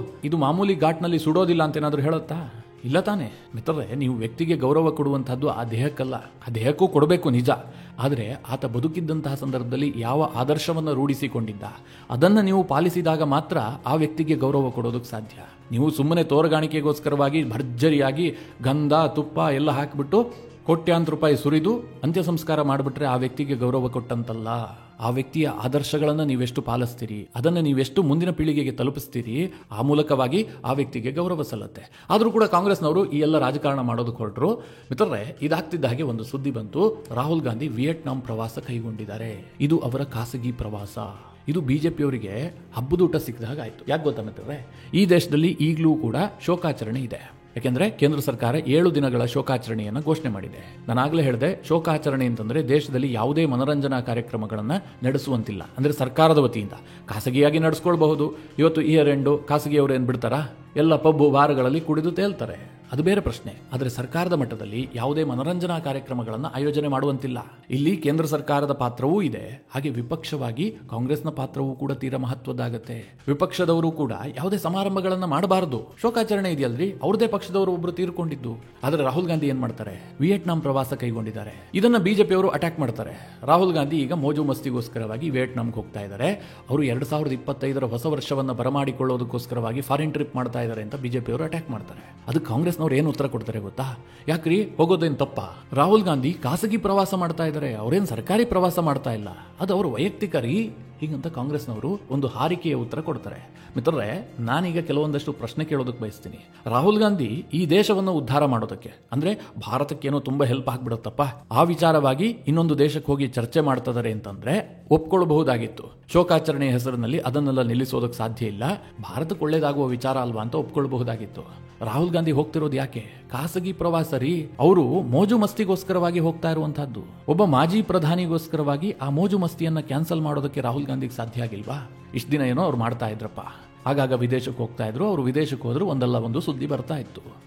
Speaker 1: ಇದು ಮಾಮೂಲಿ ಘಾಟ್ನಲ್ಲಿ ಸುಡೋದಿಲ್ಲ ಅಂತ ಏನಾದರೂ ಹೇಳುತ್ತಾ? ಇಲ್ಲ ತಾನೆ ಮಿತ್ರರೇ. ನೀವು ವ್ಯಕ್ತಿಗೆ ಗೌರವ ಕೊಡುವಂತಹದ್ದು ಆ ದೇಹಕ್ಕಲ್ಲ, ಆ ದೇಹಕ್ಕೂ ಕೊಡಬೇಕು ನಿಜ, ಆದರೆ ಆತ ಬದುಕಿದ್ದಂತಹ ಸಂದರ್ಭದಲ್ಲಿ ಯಾವ ಆದರ್ಶವನ್ನು ರೂಢಿಸಿಕೊಂಡಿದ್ದ ಅದನ್ನು ನೀವು ಪಾಲಿಸಿದಾಗ ಮಾತ್ರ ಆ ವ್ಯಕ್ತಿಗೆ ಗೌರವ ಕೊಡೋದಕ್ಕೆ ಸಾಧ್ಯ. ನೀವು ಸುಮ್ಮನೆ ತೋರಗಾಣಿಕೆಗೋಸ್ಕರವಾಗಿ ಭರ್ಜರಿಯಾಗಿ ಗಂಧ ತುಪ್ಪ ಎಲ್ಲ ಹಾಕಿಬಿಟ್ಟು ಕೋಟ್ಯಾಂತರ ರೂಪಾಯಿ ಸುರಿದು ಅಂತ್ಯ ಸಂಸ್ಕಾರ ಮಾಡಿಬಿಟ್ರೆ ಆ ವ್ಯಕ್ತಿಗೆ ಗೌರವ ಕೊಟ್ಟಂತಲ್ಲ. ಆ ವ್ಯಕ್ತಿಯ ಆದರ್ಶಗಳನ್ನು ನೀವೆಷ್ಟು ಪಾಲಿಸ್ತೀರಿ, ಅದನ್ನು ನೀವೆಷ್ಟು ಮುಂದಿನ ಪೀಳಿಗೆಗೆ ತಲುಪಿಸ್ತೀರಿ, ಆ ಮೂಲಕವಾಗಿ ಆ ವ್ಯಕ್ತಿಗೆ ಗೌರವ ಸಲ್ಲತ್ತೆ. ಆದರೂ ಕೂಡ ಕಾಂಗ್ರೆಸ್ನವರು ಈ ಎಲ್ಲ ರಾಜಕಾರಣ ಮಾಡೋದಕ್ಕೆ ಹೊರಟರು. ಮಿತ್ರರೇ, ಇದಾಗ್ತಿದ್ದ ಹಾಗೆ ಒಂದು ಸುದ್ದಿ ಬಂತು, ರಾಹುಲ್ ಗಾಂಧಿ ವಿಯೆಟ್ನಾಂ ಪ್ರವಾಸ ಕೈಗೊಂಡಿದ್ದಾರೆ. ಇದು ಅವರ ಖಾಸಗಿ ಪ್ರವಾಸ. ಇದು ಬಿಜೆಪಿಯವರಿಗೆ ಹಬ್ಬದೂಟ ಸಿಕ್ಕಿದ ಹಾಗಾಯಿತು. ಯಾಕೆ ಗೊತ್ತಾ ಮಿತ್ರರೇ, ಈ ದೇಶದಲ್ಲಿ ಈಗಲೂ ಕೂಡ ಶೋಕಾಚರಣೆ ಇದೆ. ಯಾಕೆಂದ್ರೆ ಕೇಂದ್ರ ಸರ್ಕಾರ 7 ದಿನಗಳ ಶೋಕಾಚರಣೆಯನ್ನು ಘೋಷಣೆ ಮಾಡಿದೆ. ನಾನಾಗಲೇ ಹೇಳಿದೆ, ಶೋಕಾಚರಣೆ ಅಂತಂದ್ರೆ ದೇಶದಲ್ಲಿ ಯಾವುದೇ ಮನರಂಜನಾ ಕಾರ್ಯಕ್ರಮಗಳನ್ನು ನಡೆಸುವಂತಿಲ್ಲ. ಅಂದ್ರೆ ಸರ್ಕಾರದ ವತಿಯಿಂದ ಖಾಸಗಿಯಾಗಿ ನಡೆಸ್ಕೊಳ್ಬಹುದು. ಇವತ್ತು ಇಯರ್ ಎಂಡು ಖಾಸಗಿಯವರು ಏನು ಬಿಡ್ತಾರಾ, ಎಲ್ಲ ಪಬ್ಬು ಬಾರ್ಗಳಲ್ಲಿ ಕುಡಿದು ತೇಲ್ತಾರೆ, ಅದು ಬೇರೆ ಪ್ರಶ್ನೆ. ಆದರೆ ಸರ್ಕಾರದ ಮಟ್ಟದಲ್ಲಿ ಯಾವುದೇ ಮನರಂಜನಾ ಕಾರ್ಯಕ್ರಮಗಳನ್ನು ಆಯೋಜನೆ ಮಾಡುವಂತಿಲ್ಲ. ಇಲ್ಲಿ ಕೇಂದ್ರ ಸರ್ಕಾರದ ಪಾತ್ರವೂ ಇದೆ, ಹಾಗೆ ವಿಪಕ್ಷವಾಗಿ ಕಾಂಗ್ರೆಸ್ನ ಪಾತ್ರವೂ ಕೂಡ ತೀರಾ ಮಹತ್ವದ್ದಾಗತ್ತೆ. ವಿಪಕ್ಷದವರು ಕೂಡ ಯಾವುದೇ ಸಮಾರಂಭಗಳನ್ನು ಮಾಡಬಾರದು. ಶೋಕಾಚರಣೆ ಇದೆಯಲ್ರಿ, ಅವ್ರದೇ ಪಕ್ಷದವರು ಒಬ್ರು ತೀರ್ಕೊಂಡಿದ್ದು. ಆದರೆ ರಾಹುಲ್ ಗಾಂಧಿ ಏನ್ ಮಾಡ್ತಾರೆ, ವಿಯೆಟ್ನಾಂ ಪ್ರವಾಸ ಕೈಗೊಂಡಿದ್ದಾರೆ. ಇದನ್ನ ಬಿಜೆಪಿಯವರು ಅಟ್ಯಾಕ್ ಮಾಡ್ತಾರೆ. ರಾಹುಲ್ ಗಾಂಧಿ ಈಗ ಮೋಜು ಮಸ್ತಿಗೋಸ್ಕರವಾಗಿ ವಿಯೆಟ್ನಾಂಗೆ ಹೋಗ್ತಾ ಇದ್ದಾರೆ. ಅವರು 2025 ಹೊಸ ವರ್ಷವನ್ನು ಬರಮಾಡಿಕೊಳ್ಳೋದಕ್ಕೋಸ್ಕರವಾಗಿ ಫಾರಿನ್ ಟ್ರಿಪ್ ಮಾಡ್ತಾ ಇದ್ದಾರೆ ಅಂತ ಬಿಜೆಪಿಯವರು ಅಟ್ಯಾಕ್ ಮಾಡ್ತಾರೆ. ಅದು ಕಾಂಗ್ರೆಸ್ ಏನು ಉತ್ತರ ಕೊಡ್ತಾರೆ ಗೊತ್ತಾ? ಯಾಕ್ರಿ, ಹೋಗೋದೇನು ತಪ್ಪ? ರಾಹುಲ್ ಗಾಂಧಿ ಖಾಸಗಿ ಪ್ರವಾಸ ಮಾಡ್ತಾ ಇದ್ದಾರೆ, ಅವರೇನು ಸರ್ಕಾರಿ ಪ್ರವಾಸ ಮಾಡ್ತಾ ಇಲ್ಲ, ಅದು ಅವರು ವೈಯಕ್ತಿಕ ರೀ, ಹೀಗಂತ ಕಾಂಗ್ರೆಸ್ನವರು ಒಂದು ಹಾರಿಕೆಯ ಉತ್ತರ ಕೊಡ್ತಾರೆ. ಮಿತ್ರರೇ, ನಾನೀಗ ಕೆಲವೊಂದಷ್ಟು ಪ್ರಶ್ನೆ ಕೇಳೋದಕ್ಕೆ ಬಯಸ್ತೀನಿ. ರಾಹುಲ್ ಗಾಂಧಿ ಈ ದೇಶವನ್ನು ಉದ್ಧಾರ ಮಾಡೋದಕ್ಕೆ, ಅಂದ್ರೆ ಭಾರತಕ್ಕೇನೋ ತುಂಬಾ ಹೆಲ್ಪ್ ಆಗ್ಬಿಡತ್ತಪ್ಪ, ಆ ವಿಚಾರವಾಗಿ ಇನ್ನೊಂದು ದೇಶಕ್ಕೆ ಹೋಗಿ ಚರ್ಚೆ ಮಾಡ್ತಿದ್ದಾರೆ ಅಂತಂದ್ರೆ ಒಪ್ಕೊಳ್ಬಹುದಾಗಿತ್ತು. ಶೋಕಾಚರಣೆಯ ಹೆಸರಿನಲ್ಲಿ ಅದನ್ನೆಲ್ಲ ನಿಲ್ಲಿಸೋದಕ್ಕೆ ಸಾಧ್ಯ ಇಲ್ಲ, ಭಾರತಕ್ಕೆ ಒಳ್ಳೇದಾಗುವ ವಿಚಾರ ಅಲ್ವಾ ಅಂತ ಒಪ್ಕೊಳ್ಬಹುದಾಗಿತ್ತು. ರಾಹುಲ್ ಗಾಂಧಿ ಹೋಗ್ತಿರೋದು ಯಾಕೆ? ಖಾಸಗಿ ಪ್ರವಾಸ ರೀ. ಅವರು ಮೋಜು ಮಸ್ತಿಗೋಸ್ಕರವಾಗಿ ಹೋಗ್ತಾ ಇರುವಂತಹದ್ದು. ಒಬ್ಬ ಮಾಜಿ ಪ್ರಧಾನಿಗೋಸ್ಕರವಾಗಿ ಆ ಮೋಜು ಮಸ್ತಿಯನ್ನ ಕ್ಯಾನ್ಸಲ್ ಮಾಡೋದಕ್ಕೆ ರಾಹುಲ್ ಗಾಂಧಿಗೆ ಸಾಧ್ಯ ಆಗಿಲ್ವಾ? ಇಷ್ಟು ದಿನ ಏನೋ ಅವ್ರು ಮಾಡ್ತಾ ಇದ್ರಪ್ಪ. ಆಗಾಗ ವಿದೇಶಕ್ಕೆ ಹೋಗ್ತಾ ಇದ್ರು. ಅವರು ವಿದೇಶಕ್ಕೆ ಹೋದ್ರು, ಒಂದಲ್ಲ ಒಂದು ಸುದ್ದಿ ಬರ್ತಾ ಇತ್ತು.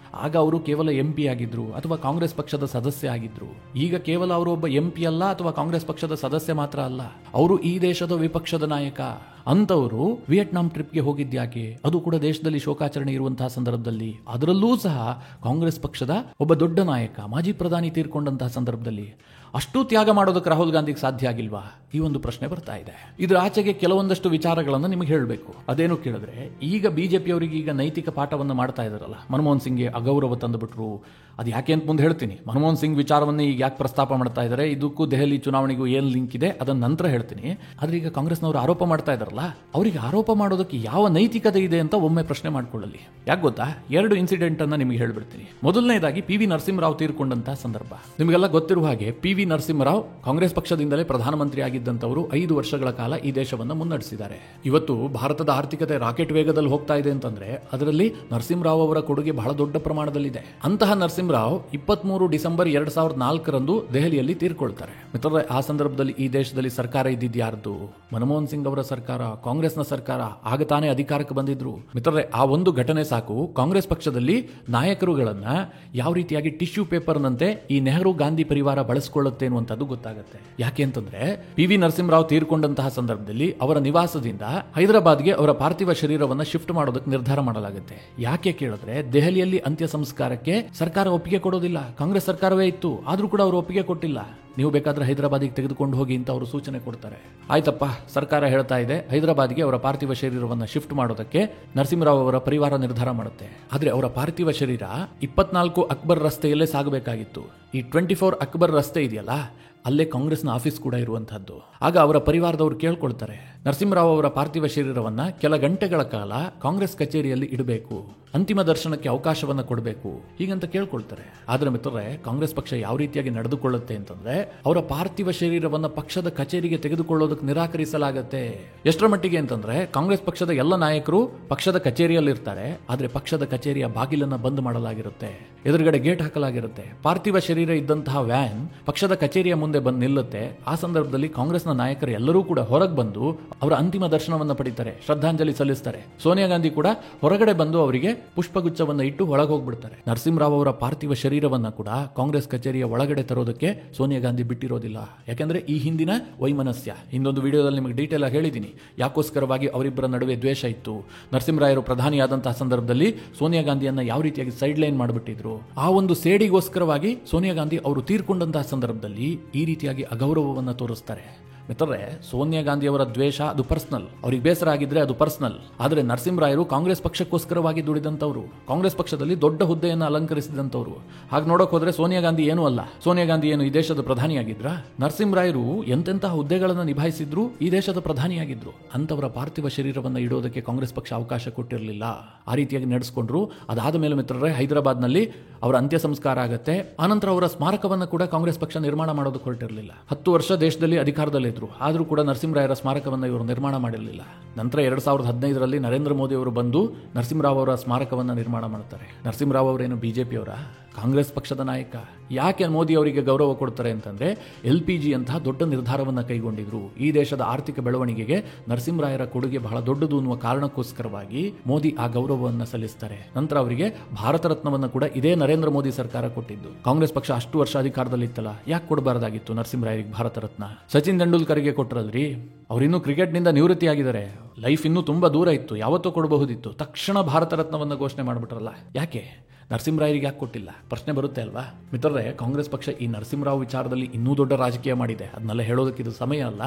Speaker 1: ಆಗ ಅವರು ಕೇವಲ MP ಆಗಿದ್ರು ಅಥವಾ ಕಾಂಗ್ರೆಸ್ ಪಕ್ಷದ ಸದಸ್ಯ ಆಗಿದ್ರು. ಈಗ ಕೇವಲ ಅವರು ಒಬ್ಬ MP ಅಲ್ಲ ಅಥವಾ ಕಾಂಗ್ರೆಸ್ ಪಕ್ಷದ ಸದಸ್ಯ ಮಾತ್ರ ಅಲ್ಲ, ಅವರು ಈ ದೇಶದ ವಿಪಕ್ಷದ ನಾಯಕ. ಅಂತವರು ವಿಯೆಟ್ನಾಂ ಟ್ರಿಪ್ಗೆ ಹೋಗಿದ್ಯಾಕೆ? ಅದು ಕೂಡ ದೇಶದಲ್ಲಿ ಶೋಕಾಚರಣೆ ಇರುವಂತಹ ಸಂದರ್ಭದಲ್ಲಿ, ಅದರಲ್ಲೂ ಸಹ ಕಾಂಗ್ರೆಸ್ ಪಕ್ಷದ ಒಬ್ಬ ದೊಡ್ಡ ನಾಯಕ, ಮಾಜಿ ಪ್ರಧಾನಿ ತೀರ್ಕೊಂಡಂತಹ ಸಂದರ್ಭದಲ್ಲಿ ಅಷ್ಟು ತ್ಯಾಗ ಮಾಡೋದಕ್ಕೆ ರಾಹುಲ್ ಗಾಂಧಿಗೆ ಸಾಧ್ಯ ಆಗಿಲ್ವಾ? ಈ ಒಂದು ಪ್ರಶ್ನೆ ಬರ್ತಾ ಇದೆ. ಇದರ ಆಚೆಗೆ ಕೆಲವೊಂದಷ್ಟು ವಿಚಾರಗಳನ್ನು ನಿಮಗೆ ಹೇಳಬೇಕು. ಅದೇನು ಕೇಳಿದ್ರೆ, ಈಗ ಬಿಜೆಪಿಯವರಿಗೆ ಈಗ ನೈತಿಕ ಪಾಠವನ್ನು ಮಾಡ್ತಾ ಇದಾರಲ್ಲ, ಮನಮೋಹನ್ ಸಿಂಗ್ಗೆ ಅಗೌರವ ತಂದುಬಿಟ್ರು. ಅದು ಯಾಕೆ ಅಂತ ಮುಂದೆ ಹೇಳ್ತೀನಿ. ಮನಮೋಹನ್ ಸಿಂಗ್ ವಿಚಾರವನ್ನೇ ಈಗ ಯಾಕೆ ಪ್ರಸ್ತಾಪ ಮಾಡ್ತಾ ಇದ್ದಾರೆ, ಇದಕ್ಕೂ ದೆಹಲಿ ಚುನಾವಣೆಗೂ ಏನು ಲಿಂಕ್ ಇದೆ ಅದನ್ನ ನಂತರ ಹೇಳ್ತೀನಿ. ಆದ್ರೆ ಈಗ ಕಾಂಗ್ರೆಸ್ನವರು ಆರೋಪ ಮಾಡ್ತಾ ಇದಾರಲ್ಲ, ಇದ್ದಾರಲ್ಲ ಅವರಿಗೆ ಆರೋಪ ಮಾಡೋದಕ್ಕೆ ಯಾವ ನೈತಿಕತೆ ಇದೆ ಅಂತ ಒಮ್ಮೆ ಪ್ರಶ್ನೆ ಮಾಡ್ಕೊಳ್ಳಲಿ. ಯಾಕೆ ಗೊತ್ತಾ, 2 ಇನ್ಸಿಡೆಂಟ್ ಅನ್ನ ನಿಮಗೆ ಹೇಳ್ಬಿಡ್ತೀನಿ. ಮೊದಲನೇದಾಗಿ ಪಿ ವಿ ನರಸಿಂಹರಾವ್ ತೀರ್ಕೊಂಡಂತಹ ಸಂದರ್ಭ. ನಿಮಗೆಲ್ಲ ಗೊತ್ತಿರುವ ಹಾಗೆ ಪಿ ವಿ ನರಸಿಂಹರಾವ್ ಕಾಂಗ್ರೆಸ್ ಪಕ್ಷದಿಂದಲೇ ಪ್ರಧಾನಮಂತ್ರಿ ಆಗಿದ್ದಂತವರು 5 ವರ್ಷಗಳ ಕಾಲ ಈ ದೇಶವನ್ನು ಮುನ್ನಡೆಸಿದ್ದಾರೆ. ಇವತ್ತು ಭಾರತದ ಆರ್ಥಿಕತೆ ರಾಕೆಟ್ ವೇಗದಲ್ಲಿ ಹೋಗ್ತಾ ಇದೆ ಅಂತಂದ್ರೆ ಅದರಲ್ಲಿ ನರಸಿಂಹರಾವ್ ಅವರ ಕೊಡುಗೆ ಬಹಳ ದೊಡ್ಡ ಪ್ರಮಾಣದಲ್ಲಿದೆ. ಅಂತಹ ನರಸಿಂಹರಾವ್ 23 ಡಿಸೆಂಬರ್ 2004ರಂದು ದೆಹಲಿಯಲ್ಲಿ ತೀರ್ಕೊಳ್ತಾರೆ. ಮಿತ್ರರೇ, ಆ ಸಂದರ್ಭದಲ್ಲಿ ಈ ದೇಶದಲ್ಲಿ ಸರ್ಕಾರ ಇದ್ದಿದ್ದು ಯಾರ್ದು? ಮನಮೋಹನ್ ಸಿಂಗ್ ಅವರ ಸರ್ಕಾರ, ಕಾಂಗ್ರೆಸ್ನ ಸರ್ಕಾರ. ಆಗ ತಾನೇ ಅಧಿಕಾರಕ್ಕೆ ಬಂದಿದ್ರು. ಮಿತ್ರರೇ, ಆ ಒಂದು ಘಟನೆ ಸಾಕು ಕಾಂಗ್ರೆಸ್ ಪಕ್ಷದಲ್ಲಿ ನಾಯಕರುಗಳನ್ನ ಯಾವ ರೀತಿಯಾಗಿ ಟಿಶ್ಯೂ ಪೇಪರ್ನಂತೆ ಈ ನೆಹರು ಗಾಂಧಿ ಪರಿವಾರ ಬಳಸಿಕೊಳ್ಳುತ್ತೆ ಅನ್ನುವಂಥದ್ದು ಗೊತ್ತಾಗುತ್ತೆ. ಯಾಕೆ ಅಂತಂದ್ರೆ ಪಿ ವಿ ನರಸಿಂಹರಾವ್ ತೀರ್ಕೊಂಡಂತಹ ಸಂದರ್ಭದಲ್ಲಿ ಅವರ ನಿವಾಸದಿಂದ ಹೈದರಾಬಾದ್ಗೆ ಅವರ ಪಾರ್ಥಿವ ಶರೀರವನ್ನು ಶಿಫ್ಟ್ ಮಾಡೋದಕ್ಕೆ ನಿರ್ಧಾರ ಮಾಡಲಾಗುತ್ತೆ. ಯಾಕೆ ಕೇಳಿದ್ರೆ ದೆಹಲಿಯಲ್ಲಿ ಅಂತ್ಯ ಸಂಸ್ಕಾರಕ್ಕೆ ಸರ್ಕಾರ ಒಪ್ಪಿಗೆ ಕೊಡೋದಿಲ್ಲ. ಕಾಂಗ್ರೆಸ್ ಸರ್ಕಾರವೇ ಇತ್ತು, ಆದ್ರೂ ಕೂಡ ಅವರು ಒಪ್ಪಿಗೆ ಕೊಟ್ಟಿಲ್ಲ. ನೀವು ಬೇಕಾದ್ರೆ ಹೈದರಾಬಾದಿಗೆ ತೆಗೆದುಕೊಂಡು ಹೋಗಿ ಅಂತ ಅವರು ಸೂಚನೆ ಕೊಡ್ತಾರೆ. ಆಯ್ತಪ್ಪ, ಸರ್ಕಾರ ಹೇಳ್ತಾ ಇದೆ ಹೈದರಾಬಾದ್ಗೆ ಅವರ ಪಾರ್ಥಿವ ಶರೀರವನ್ನು ಶಿಫ್ಟ್ ಮಾಡೋದಕ್ಕೆ ನರಸಿಂಹರಾವ್ ಅವರ ಪರಿವಾರ ನಿರ್ಧಾರ ಮಾಡುತ್ತೆ. ಆದ್ರೆ ಅವರ ಪಾರ್ಥಿವ ಶರೀರ 24 ಅಕ್ಬರ್ ರಸ್ತೆಯಲ್ಲೇ ಸಾಗಬೇಕಾಗಿತ್ತು. ಈ 24 ಅಕ್ಬರ್ ರಸ್ತೆ ಇದೆಯಲ್ಲ, ಅಲ್ಲೇ ಕಾಂಗ್ರೆಸ್ನ ಆಫೀಸ್ ಕೂಡ ಇರುವಂತಹದ್ದು. ಆಗ ಅವರ ಪರಿವಾರದವರು ಕೇಳ್ಕೊಳ್ತಾರೆ, ನರಸಿಂಹರಾವ್ ಅವರ ಪಾರ್ಥಿವ ಶರೀರವನ್ನ ಕೆಲ ಗಂಟೆಗಳ ಕಾಲ ಕಾಂಗ್ರೆಸ್ ಕಚೇರಿಯಲ್ಲಿ ಇಡಬೇಕು, ಅಂತಿಮ ದರ್ಶನಕ್ಕೆ ಅವಕಾಶವನ್ನ ಕೊಡಬೇಕು, ಹೀಗಂತ ಕೇಳ್ಕೊಳ್ತಾರೆ. ಆದ್ರೆ ಮಿತ್ರರೇ, ಕಾಂಗ್ರೆಸ್ ಪಕ್ಷ ಯಾವ ರೀತಿಯಾಗಿ ನಡೆದುಕೊಳ್ಳುತ್ತೆ ಅಂತಂದ್ರೆ ಅವರ ಪಾರ್ಥಿವ ಶರೀರವನ್ನ ಪಕ್ಷದ ಕಚೇರಿಗೆ ತೆಗೆದುಕೊಳ್ಳೋದಕ್ಕೆ ನಿರಾಕರಿಸಲಾಗುತ್ತೆ. ಎಷ್ಟರ ಮಟ್ಟಿಗೆ ಅಂತಂದ್ರೆ ಕಾಂಗ್ರೆಸ್ ಪಕ್ಷದ ಎಲ್ಲ ನಾಯಕರು ಪಕ್ಷದ ಕಚೇರಿಯಲ್ಲಿ ಇರ್ತಾರೆ, ಆದ್ರೆ ಪಕ್ಷದ ಕಚೇರಿಯ ಬಾಗಿಲನ್ನ ಬಂದ್ ಮಾಡಲಾಗಿರುತ್ತೆ, ಎದುರುಗಡೆ ಗೇಟ್ ಹಾಕಲಾಗಿರುತ್ತೆ. ಪಾರ್ಥಿವ ಶರೀರ ಇದ್ದಂತಹ ವ್ಯಾನ್ ಪಕ್ಷದ ಕಚೇರಿಯ ಮುಂದೆ ಬಂದು ನಿಲ್ಲುತ್ತೆ. ಆ ಸಂದರ್ಭದಲ್ಲಿ ಕಾಂಗ್ರೆಸ್ನ ನಾಯಕರು ಎಲ್ಲರೂ ಕೂಡ ಹೊರಗೆ ಬಂದು ಅವರ ಅಂತಿಮ ದರ್ಶನವನ್ನು ಪಡಿತಾರೆ, ಶ್ರದ್ಧಾಂಜಲಿ ಸಲ್ಲಿಸ್ತಾರೆ. ಸೋನಿಯಾ ಗಾಂಧಿ ಕೂಡ ಹೊರಗಡೆ ಬಂದು ಅವರಿಗೆ ಪುಷ್ಪಗುಚ್ಛವನ್ನ ಇಟ್ಟು ಒಳಗೆ ಹೋಗ್ಬಿಡ್ತಾರೆ. ನರಸಿಂಹರಾವ್ ಅವರ ಪಾರ್ಥಿವ ಶರೀರವನ್ನ ಕೂಡ ಕಾಂಗ್ರೆಸ್ ಕಚೇರಿಯ ಒಳಗಡೆ ತರೋದಕ್ಕೆ ಸೋನಿಯಾ ಗಾಂಧಿ ಬಿಟ್ಟಿರೋದಿಲ್ಲ. ಯಾಕಂದ್ರೆ ಈ ಹಿಂದಿನ ವೈಮನಸ್ಯ, ಇನ್ನೊಂದು ವಿಡಿಯೋದಲ್ಲಿ ನಿಮಗೆ ಡೀಟೇಲ್ ಆಗಿ ಹೇಳಿದ್ದೀನಿ ಯಾಕೋಸ್ಕರವಾಗಿ ಅವರಿಬ್ಬರ ನಡುವೆ ದ್ವೇಷ ಇತ್ತು. ನರಸಿಂಹರಾಯರು ಪ್ರಧಾನಿಯಾದಂತಹ ಸಂದರ್ಭದಲ್ಲಿ ಸೋನಿಯಾ ಗಾಂಧಿಯನ್ನ ಯಾವ ರೀತಿಯಾಗಿ ಸೈಡ್ ಲೈನ್ ಮಾಡಿಬಿಟ್ಟಿದ್ರು. ಆ ಒಂದು ಸೇಡಿಗೋಸ್ಕರವಾಗಿ ಸೋನಿಯಾ ಗಾಂಧಿ ಅವರು ತೀರ್ಕೊಂಡಂತಹ ಸಂದರ್ಭದಲ್ಲಿ ಈ ರೀತಿಯಾಗಿ ಅಗೌರವವನ್ನು ತೋರಿಸ್ತಾರೆ. ಮಿತ್ರರೇ, ಸೋನಿಯಾ ಗಾಂಧಿ ಅವರ ದ್ವೇಷ ಅದು ಪರ್ಸನಲ್, ಅವ್ರಿಗೆ ಬೇಸರ ಆಗಿದ್ರೆ ಅದು ಪರ್ಸನಲ್. ಆದ್ರೆ ನರಸಿಂಹರಾಯರು ಕಾಂಗ್ರೆಸ್ ಪಕ್ಷಕ್ಕೋಸ್ಕರವಾಗಿ ದುಡಿದಂತವ್ರು, ಕಾಂಗ್ರೆಸ್ ಪಕ್ಷದಲ್ಲಿ ದೊಡ್ಡ ಹುದ್ದೆಯನ್ನು ಅಲಂಕರಿಸಿದಂತವ್ರು. ಹಾಗೆ ನೋಡಕ್ ಹೋದ್ರೆ ಸೋನಿಯಾ ಗಾಂಧಿ ಏನೂ ಅಲ್ಲ. ಸೋನಿಯಾ ಗಾಂಧಿ ಏನು ಈ ದೇಶದ ಪ್ರಧಾನಿಯಾಗಿದ್ರ? ನರಸಿಂಹರಾಯರು ಎಂತೆಂತಹ ಹುದ್ದೆಗಳನ್ನು ನಿಭಾಯಿಸಿದ್ರು, ಈ ದೇಶದ ಪ್ರಧಾನಿಯಾಗಿದ್ರು. ಅಂತವರ ಪಾರ್ಥಿವ ಶರೀರವನ್ನು ಇಡೋದಕ್ಕೆ ಕಾಂಗ್ರೆಸ್ ಪಕ್ಷ ಅವಕಾಶ ಕೊಟ್ಟಿರಲಿಲ್ಲ. ಆ ರೀತಿಯಾಗಿ ನಡೆಸಿಕೊಂಡ್ರು. ಅದಾದ ಮೇಲೆ ಮಿತ್ರರೇ, ಹೈದರಾಬಾದ್ನಲ್ಲಿ ಅವರ ಅಂತ್ಯ ಸಂಸ್ಕಾರ ಆಗುತ್ತೆ. ಆನಂತರ ಅವರ ಸ್ಮಾರಕವನ್ನು ಕೂಡ ಕಾಂಗ್ರೆಸ್ ಪಕ್ಷ ನಿರ್ಮಾಣ ಮಾಡೋದಕ್ಕೆ ಹೊರಟಿರಲಿಲ್ಲ. 10 ವರ್ಷ ದೇಶದಲ್ಲಿ ಅಧಿಕಾರದಲ್ಲಿ ಆದರೂ ಕೂಡ ನರಸಿಂಹರಾಯರ ಸ್ಮಾರಕವನ್ನು ಇವರು ನಿರ್ಮಾಣ ಮಾಡಿರಲಿಲ್ಲ. ನಂತರ 2015ರಲ್ಲಿ ನರೇಂದ್ರ ಮೋದಿ ಅವರು ಬಂದು ನರಸಿಂಹರಾವ್ ಅವರ ಸ್ಮಾರಕವನ್ನು ನಿರ್ಮಾಣ ಮಾಡ್ತಾರೆ. ನರಸಿಂಹರಾವ್ ಅವರೇನು ಬಿಜೆಪಿಯವರ? ಕಾಂಗ್ರೆಸ್ ಪಕ್ಷದ ನಾಯಕ. ಯಾಕೆ ಮೋದಿ ಅವರಿಗೆ ಗೌರವ ಕೊಡ್ತಾರೆ ಅಂತಂದ್ರೆ LPG ಅಂತಹ ದೊಡ್ಡ ನಿರ್ಧಾರವನ್ನು ಕೈಗೊಂಡಿದ್ರು. ಈ ದೇಶದ ಆರ್ಥಿಕ ಬೆಳವಣಿಗೆಗೆ ನರಸಿಂಹರಾಯರ ಕೊಡುಗೆ ಬಹಳ ದೊಡ್ಡದು ಅನ್ನುವ ಕಾರಣಕ್ಕೋಸ್ಕರವಾಗಿ ಮೋದಿ ಆ ಗೌರವವನ್ನು ಸಲ್ಲಿಸ್ತಾರೆ. ನಂತರ ಅವರಿಗೆ ಭಾರತ ರತ್ನವನ್ನು ಕೂಡ ಇದೇ ನರೇಂದ್ರ ಮೋದಿ ಸರ್ಕಾರ ಕೊಟ್ಟಿದ್ದು. ಕಾಂಗ್ರೆಸ್ ಪಕ್ಷ ಅಷ್ಟು ವರ್ಷ ಅಧಿಕಾರದಲ್ಲಿ ಇತ್ತಲ್ಲ, ಯಾಕೆ ಕೊಡಬಾರದಾಗಿತ್ತು ನರಸಿಂಹರಾಯರಿಗೆ ಭಾರತ ರತ್ನ? ಸಚಿನ್ ತೆಂಡೂಲ್ಕರ್ಗೆ ಕೊಟ್ಟರಲ್ರಿ, ಅವರಿನ್ನೂ ಕ್ರಿಕೆಟ್ನಿಂದ ನಿವೃತ್ತಿ ಆಗಿದ್ದಾರೆ. ಲೈಫ್ ಇನ್ನೂ ತುಂಬಾ ದೂರ ಇತ್ತು, ಯಾವತ್ತೂ ಕೊಡಬಹುದಿತ್ತು. ತಕ್ಷಣ ಭಾರತ ರತ್ನವನ್ನು ಘೋಷಣೆ ಮಾಡಿಬಿಟ್ರಲ್ಲ, ಯಾಕೆ? ನರಸಿಂಹರಾಯರಿಗೆ ಯಾಕೆ ಕೊಟ್ಟಿಲ್ಲ? ಪ್ರಶ್ನೆ ಬರುತ್ತೆ ಅಲ್ವಾ? ಮಿತ್ರರೇ, ಕಾಂಗ್ರೆಸ್ ಪಕ್ಷ ಈ ನರಸಿಂಹರಾವ್ ವಿಚಾರದಲ್ಲಿ ಇನ್ನೂ ದೊಡ್ಡ ರಾಜಕೀಯ ಮಾಡಿದೆ. ಅದನ್ನೆಲ್ಲ ಹೇಳೋದಕ್ಕೆ ಇದು ಸಮಯ ಅಲ್ಲ.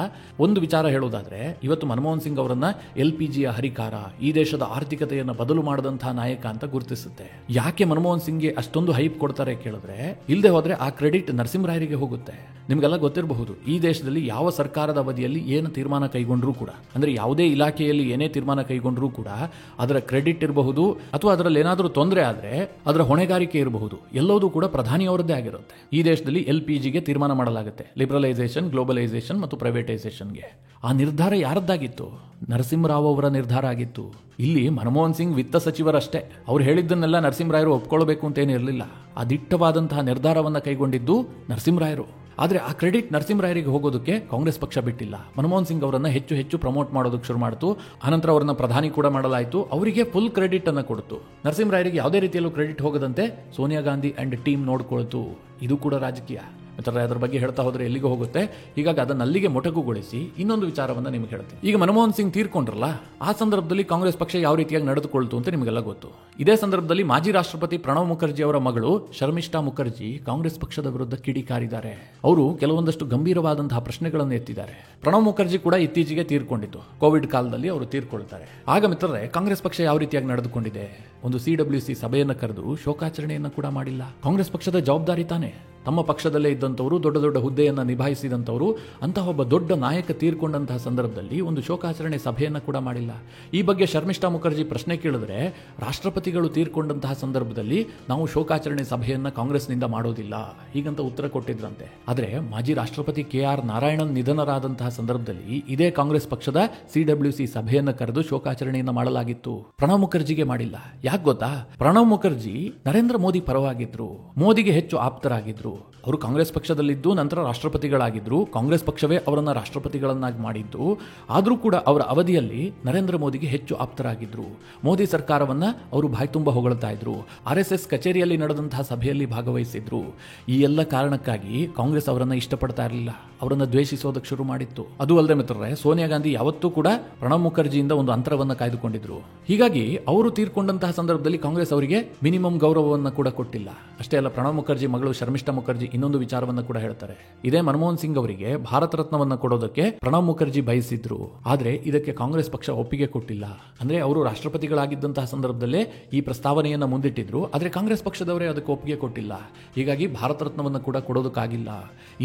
Speaker 1: ಒಂದು ವಿಚಾರ ಹೇಳೋದಾದ್ರೆ, ಇವತ್ತು ಮನಮೋಹನ್ ಸಿಂಗ್ ಅವರನ್ನ LPGಯ ಹರಿಕಾರ, ಈ ದೇಶದ ಆರ್ಥಿಕತೆಯನ್ನು ಬದಲು ಮಾಡಿದಂತಹ ನಾಯಕ ಅಂತ ಗುರುತಿಸುತ್ತೆ. ಯಾಕೆ ಮನಮೋಹನ್ ಸಿಂಗ್ಗೆ ಅಷ್ಟೊಂದು ಹೈಪ್ ಕೊಡ್ತಾರೆ ಕೇಳಿದ್ರೆ, ಇಲ್ಲದೆ ಹೋದ್ರೆ ಆ ಕ್ರೆಡಿಟ್ ನರಸಿಂಹರಾಯರಿಗೆ ಹೋಗುತ್ತೆ. ನಿಮ್ಗೆಲ್ಲ ಗೊತ್ತಿರಬಹುದು, ಈ ದೇಶದಲ್ಲಿ ಯಾವ ಸರ್ಕಾರದ ಅವಧಿಯಲ್ಲಿ ಏನು ತೀರ್ಮಾನ ಕೈಗೊಂಡ್ರೂ ಕೂಡ, ಅಂದ್ರೆ ಯಾವುದೇ ಇಲಾಖೆಯಲ್ಲಿ ಏನೇ ತೀರ್ಮಾನ ಕೈಗೊಂಡ್ರೂ ಕೂಡ ಅದರ ಕ್ರೆಡಿಟ್ ಇರಬಹುದು, ಅಥವಾ ಅದರಲ್ಲಿ ಏನಾದರೂ ತೊಂದರೆ ಆದ್ರೆ ಅದರ ಹೊಣೆಗಾರಿಕೆ ಇರಬಹುದು, ಎಲ್ಲವೂ ಕೂಡ ಪ್ರಧಾನಿಯವರದ್ದೇ ಆಗಿರುತ್ತೆ. ಈ ದೇಶದಲ್ಲಿ LPGಗೆ ತೀರ್ಮಾನ ಮಾಡಲಾಗುತ್ತೆ, ಲಿಬರಲೈಸೇಷನ್, ಗ್ಲೋಬಲೈಸೇಷನ್ ಮತ್ತು ಪ್ರೈವೇಟೈಸೇಷನ್ಗೆ. ಆ ನಿರ್ಧಾರ ಯಾರದ್ದಾಗಿತ್ತು? ನರಸಿಂಹರಾವ್ ಅವರ ನಿರ್ಧಾರ ಆಗಿತ್ತು. ಇಲ್ಲಿ ಮನಮೋಹನ್ ಸಿಂಗ್ ವಿತ್ತ ಸಚಿವರಷ್ಟೇ. ಅವ್ರು ಹೇಳಿದ್ದನ್ನೆಲ್ಲ ನರಸಿಂಹರಾಯರು ಒಪ್ಕೊಳ್ಬೇಕು ಅಂತೇನು ಇರಲಿಲ್ಲ. ಆ ದಿಟ್ಟವಾದಂತಹ ನಿರ್ಧಾರವನ್ನು ಕೈಗೊಂಡಿದ್ದು ನರಸಿಂಹರಾಯರು. ಆದರೆ ಆ ಕ್ರೆಡಿಟ್ ನರಸಿಂಹರಾಯರಿಗೆ ಹೋಗೋದಕ್ಕೆ ಕಾಂಗ್ರೆಸ್ ಪಕ್ಷ ಬಿಟ್ಟಿಲ್ಲ. ಮನಮೋಹನ್ ಸಿಂಗ್ ಅವರನ್ನ ಹೆಚ್ಚು ಹೆಚ್ಚು ಪ್ರಮೋಟ್ ಮಾಡೋದಕ್ಕೆ ಶುರು ಮಾಡಿತು. ಆನಂತರ ಅವರನ್ನ ಪ್ರಧಾನಿ ಕೂಡ ಮಾಡಲಾಯಿತು. ಅವರಿಗೆ ಫುಲ್ ಕ್ರೆಡಿಟ್ ಅನ್ನು ಕೊಡ್ತು. ನರಸಿಂಹರಾಯರಿಗೆ ಯಾವುದೇ ರೀತಿಯಲ್ಲೂ ಕ್ರೆಡಿಟ್ ಹೋಗದಂತೆ ಸೋನಿಯಾ ಗಾಂಧಿ ಅಂಡ್ ಟೀಮ್ ನೋಡ್ಕೊಳ್ತು. ಇದು ಕೂಡ ರಾಜಕೀಯ. ಮಿತ್ರರೇ, ಅದರ ಬಗ್ಗೆ ಹೇಳ್ತಾ ಹೋದ್ರೆ ಎಲ್ಲಿಗೆ ಹೋಗುತ್ತೆ. ಹೀಗಾಗಿ ಅದನ್ನ ಅಲ್ಲಿಗೆ ಮೊಟಕುಗೊಳಿಸಿ ಇನ್ನೊಂದು ವಿಚಾರವನ್ನ ನಿಮಗೆ ಹೇಳ್ತೀನಿ. ಈಗ ಮನಮೋಹನ್ ಸಿಂಗ್ ತೀರ್ಕೊಂಡ್ರಲ್ಲ, ಆ ಸಂದರ್ಭದಲ್ಲಿ ಕಾಂಗ್ರೆಸ್ ಪಕ್ಷ ಯಾವ ರೀತಿಯಾಗಿ ನಡೆದುಕೊಳ್ತು ಅಂತ ನಿಮಗೆಲ್ಲ ಗೊತ್ತು. ಇದೇ ಸಂದರ್ಭದಲ್ಲಿ ಮಾಜಿ ರಾಷ್ಟ್ರಪತಿ ಪ್ರಣವ್ ಮುಖರ್ಜಿ ಅವರ ಮಗಳು ಶರ್ಮಿಷ್ಠಾ ಮುಖರ್ಜಿ ಕಾಂಗ್ರೆಸ್ ಪಕ್ಷದ ವಿರುದ್ಧ ಕಿಡಿಕಾರಿದ್ದಾರೆ. ಅವರು ಕೆಲವೊಂದಷ್ಟು ಗಂಭೀರವಾದಂತಹ ಪ್ರಶ್ನೆಗಳನ್ನು ಎತ್ತಿದ್ದಾರೆ. ಪ್ರಣವ್ ಮುಖರ್ಜಿ ಕೂಡ ಇತ್ತೀಚೆಗೆ ತೀರ್ಕೊಂಡಿತ್ತು. ಕೋವಿಡ್ ಕಾಲದಲ್ಲಿ ಅವರು ತೀರ್ಕೊಳ್ತಾರೆ. ಆಗ ಮಿತ್ರರೇ, ಕಾಂಗ್ರೆಸ್ ಪಕ್ಷ ಯಾವ ರೀತಿಯಾಗಿ ನಡೆದುಕೊಂಡಿದೆ? ಒಂದು CWC ಸಭೆಯನ್ನು ಕರೆದು ಶೋಕಾಚರಣೆಯನ್ನು ಕೂಡ ಮಾಡಿಲ್ಲ. ಕಾಂಗ್ರೆಸ್ ಪಕ್ಷದ ಜವಾಬ್ದಾರಿ ತಾನೆ. ತಮ್ಮ ಪಕ್ಷದಲ್ಲೇ ಇದ್ದಂಥವರು, ದೊಡ್ಡ ದೊಡ್ಡ ಹುದ್ದೆಯನ್ನು ನಿಭಾಯಿಸಿದಂಥವರು, ಅಂತಹ ಒಬ್ಬ ದೊಡ್ಡ ನಾಯಕ ತೀರ್ಕೊಂಡಂತಹ ಸಂದರ್ಭದಲ್ಲಿ ಒಂದು ಶೋಕಾಚರಣೆ ಸಭೆಯನ್ನು ಕೂಡ ಮಾಡಿಲ್ಲ. ಈ ಬಗ್ಗೆ ಶರ್ಮಿಷ್ಠಾ ಮುಖರ್ಜಿ ಪ್ರಶ್ನೆ ಕೇಳಿದ್ರೆ, ರಾಷ್ಟ್ರಪತಿಗಳು ತೀರ್ಕೊಂಡಂತಹ ಸಂದರ್ಭದಲ್ಲಿ ನಾವು ಶೋಕಾಚರಣೆ ಸಭೆಯನ್ನು ಕಾಂಗ್ರೆಸ್ನಿಂದ ಮಾಡೋದಿಲ್ಲ ಹೀಗಂತ ಉತ್ತರ ಕೊಟ್ಟಿದ್ರಂತೆ. ಆದರೆ ಮಾಜಿ ರಾಷ್ಟ್ರಪತಿ KR ನಾರಾಯಣನ್ ನಿಧನರಾದಂತಹ ಸಂದರ್ಭದಲ್ಲಿ ಇದೇ ಕಾಂಗ್ರೆಸ್ ಪಕ್ಷದ CWC ಸಭೆಯನ್ನು ಕರೆದು ಶೋಕಾಚರಣೆಯನ್ನು ಮಾಡಲಾಗಿತ್ತು. ಪ್ರಣವ್ ಮುಖರ್ಜಿಗೆ ಮಾಡಿಲ್ಲ. ಯಾಕೆ ಗೊತ್ತಾ? ಪ್ರಣವ್ ಮುಖರ್ಜಿ ನರೇಂದ್ರ ಮೋದಿ ಪರವಾಗಿದ್ರು, ಮೋದಿಗೆ ಹೆಚ್ಚು ಆಪ್ತರಾಗಿದ್ರು. ಅವರು ಕಾಂಗ್ರೆಸ್ ಪಕ್ಷದಲ್ಲಿದ್ದು ನಂತರ ರಾಷ್ಟ್ರಪತಿಗಳಾಗಿದ್ರು. ಕಾಂಗ್ರೆಸ್ ಪಕ್ಷವೇ ಅವರನ್ನ ರಾಷ್ಟ್ರಪತಿಗಳನ್ನಾಗಿ ಮಾಡಿದ್ದು. ಆದರೂ ಕೂಡ ಅವರ ಅವಧಿಯಲ್ಲಿ ನರೇಂದ್ರ ಮೋದಿಗೆ ಹೆಚ್ಚು ಆಪ್ತರಾಗಿದ್ರು. ಮೋದಿ ಸರ್ಕಾರವನ್ನ ಅವರು ಬಾಯಿ ತುಂಬ ಹೊಗಳ್ತಾ ಇದ್ರು. RSS ಕಚೇರಿಯಲ್ಲಿ ನಡೆದಂತಹ ಸಭೆಯಲ್ಲಿ ಭಾಗವಹಿಸಿದ್ರು. ಈ ಎಲ್ಲ ಕಾರಣಕ್ಕಾಗಿ ಕಾಂಗ್ರೆಸ್ ಅವರನ್ನ ಇಷ್ಟಪಡ್ತಾ ಇರಲಿಲ್ಲ, ಅವರನ್ನ ದ್ವೇಷಿಸೋದಕ್ಕೆ ಶುರು ಮಾಡಿತ್ತು. ಅದು ಅಲ್ಲದೆ ಮಿತ್ರರೇ, ಸೋನಿಯಾ ಗಾಂಧಿ ಯಾವತ್ತೂ ಕೂಡ ಪ್ರಣಬ್ ಮುಖರ್ಜಿಯಿಂದ ಒಂದು ಅಂತರವನ್ನು ಕಾಯ್ದುಕೊಂಡಿದ್ರು. ಹೀಗಾಗಿ ಅವರು ತೀರ್ಕೊಂಡಂತಹ ಸಂದರ್ಭದಲ್ಲಿ ಕಾಂಗ್ರೆಸ್ ಅವರಿಗೆ ಮಿನಿಮಮ್ ಗೌರವವನ್ನು ಕೂಡ ಕೊಟ್ಟಿಲ್ಲ. ಅಷ್ಟೇ ಅಲ್ಲ, ಪ್ರಣಬ್ ಮುಖರ್ಜಿ ಮಗಳು ಶರ್ಮಿಷ್ಠಾ ಮುಖರ್ಜಿ ಇನ್ನೊಂದು ವಿಚಾರವನ್ನು ಕೂಡ ಹೇಳ್ತಾರೆ. ಇದೇ ಮನಮೋಹನ್ ಸಿಂಗ್ ಅವರಿಗೆ ಭಾರತ ರತ್ನವನ್ನು ಕೊಡೋದಕ್ಕೆ ಪ್ರಣಬ್ ಮುಖರ್ಜಿ ಬಯಸಿದ್ರು. ಆದ್ರೆ ಇದಕ್ಕೆ ಕಾಂಗ್ರೆಸ್ ಪಕ್ಷ ಒಪ್ಪಿಗೆ ಕೊಟ್ಟಿಲ್ಲ. ಅಂದ್ರೆ ಅವರು ರಾಷ್ಟ್ರಪತಿಗಳಾಗಿದ್ದಂತಹ ಸಂದರ್ಭದಲ್ಲೇ ಈ ಪ್ರಸ್ತಾವನೆಯನ್ನ ಮುಂದಿಟ್ಟಿದ್ರು. ಆದ್ರೆ ಕಾಂಗ್ರೆಸ್ ಪಕ್ಷದವರೇ ಅದಕ್ಕೆ ಒಪ್ಪಿಗೆ ಕೊಟ್ಟಿಲ್ಲ. ಹೀಗಾಗಿ ಭಾರತ ರತ್ನವನ್ನು ಕೂಡ ಕೊಡೋದಕ್ಕಾಗಿಲ್ಲ.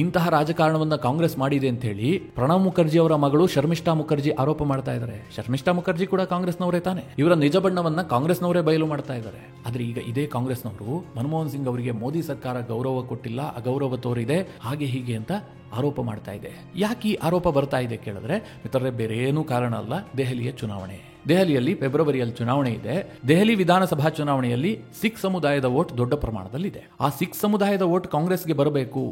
Speaker 1: ಇಂತಹ ರಾಜಕಾರಣವನ್ನ ಕಾಂಗ್ರೆಸ್ ಮಾಡಿದೆ ಅಂತ ಹೇಳಿ ಪ್ರಣಬ್ ಮುಖರ್ಜಿ ಅವರ ಮಗಳು ಶರ್ಮಿಷ್ಠಾ ಮುಖರ್ಜಿ ಆರೋಪ ಮಾಡ್ತಾ ಇದ್ದಾರೆ. ಶರ್ಮಿಷ್ಠಾ ಮುಖರ್ಜಿ ಕೂಡ ಕಾಂಗ್ರೆಸ್ನವರೇ ತಾನೆ. ಇವರ ನಿಜ ಬಣ್ಣವನ್ನ ಕಾಂಗ್ರೆಸ್ನವರೇ ಬಯಲು ಮಾಡ್ತಾ ಇದ್ದಾರೆ. ಆದ್ರೆ ಈಗ ಇದೇ ಕಾಂಗ್ರೆಸ್ನವರು ಮನಮೋಹನ್ ಸಿಂಗ್ ಅವರಿಗೆ ಮೋದಿ ಸರ್ಕಾರ ಗೌರವ ಕೊಟ್ಟಿಲ್ಲ, ಅಗೌರವ ತೋರಿದೆ, ಹಾಗೆ ಹೀಗೆ ಅಂತ ಆರೋಪ ಮಾಡ್ತಾ ಇದೆ. ಯಾಕೆ ಈ ಆರೋಪ ಬರ್ತಾ ಇದೆ ಕೇಳಿದ್ರೆ ಮಿತ್ರರೇ, ಬೇರೆ ಏನೂ ಕಾರಣ ಅಲ್ಲ, ದೆಹಲಿಯ ಚುನಾವಣೆ. ದೆಹಲಿಯಲ್ಲಿ ಫೆಬ್ರವರಿಯಲ್ಲಿ ಚುನಾವಣೆ ಇದೆ. ದೆಹಲಿ ವಿಧಾನಸಭಾ ಚುನಾವಣೆಯಲ್ಲಿ ಸಿಖ್ ಸಮುದಾಯದ ವೋಟ್ ದೊಡ್ಡ ಪ್ರಮಾಣದಲ್ಲಿದೆ. ಆ ಸಿಖ್ ಸಮುದಾಯದ ವೋಟ್ ಕಾಂಗ್ರೆಸ್ಗೆ ಬರಬೇಕು.